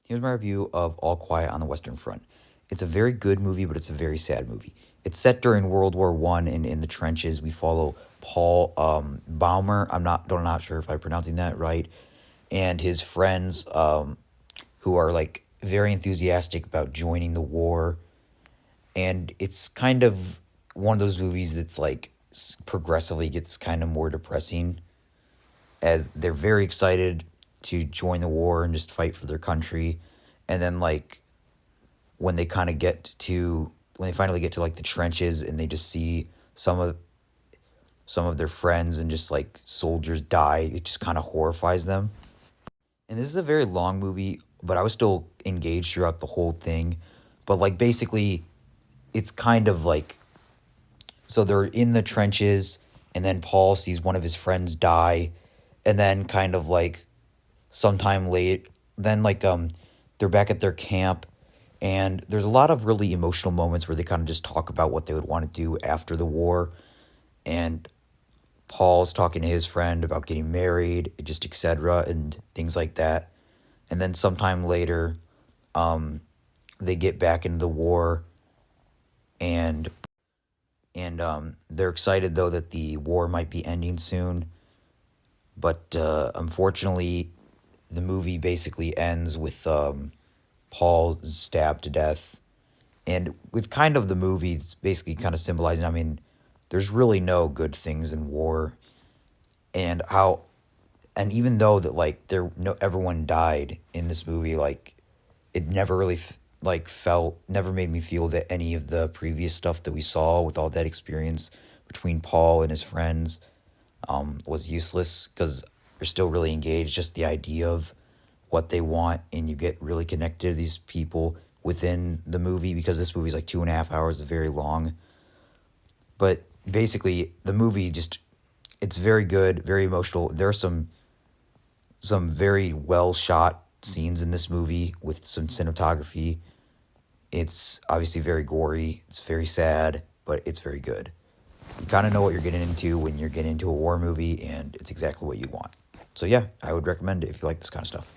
Here's my review of All Quiet on the Western Front. It's a very good movie, but it's a very sad movie. It's set during World War One and in the trenches. We follow Paul Baumer. I'm not sure if I'm pronouncing that right, and his friends who are like very enthusiastic about joining the war. And it's kind of one of those movies that's like progressively gets kind of more depressing as they're very excited to join the war and just fight for their country. And then like when they kind of get to when they finally get to like the trenches and they just see some of their friends and just like soldiers die, it just kind of horrifies them. And this is a very long movie, but I was still engaged throughout the whole thing. But like basically it's kind of like so they're in the trenches and then Paul sees one of his friends die and then kind of like sometime late then they're back at their camp, and there's a lot of really emotional moments where they kind of just talk about what they would want to do after the war. And Paul's talking to his friend about getting married, just etc. and things like that. And then sometime later, they get back into the war, and they're excited though that the war might be ending soon. But unfortunately, the movie basically ends with Paul stabbed to death. And with kind of the movie, it's basically kind of symbolizing, I mean, there's really no good things in war. And how, and even though that like there no everyone died in this movie, like it never really never made me feel that any of the previous stuff that we saw with all that experience between Paul and his friends was useless because you're still really engaged. Just the idea of what they want, and you get really connected to these people within the movie because this movie's like 2.5 hours, it's very long. But basically, the movie just it's very good, very emotional. There are some very well shot scenes in this movie with some cinematography. It's obviously very gory. It's very sad, but it's very good. You kind of know what you're getting into when you're getting into a war movie, and it's exactly what you want. So yeah, I would recommend it if you like this kind of stuff.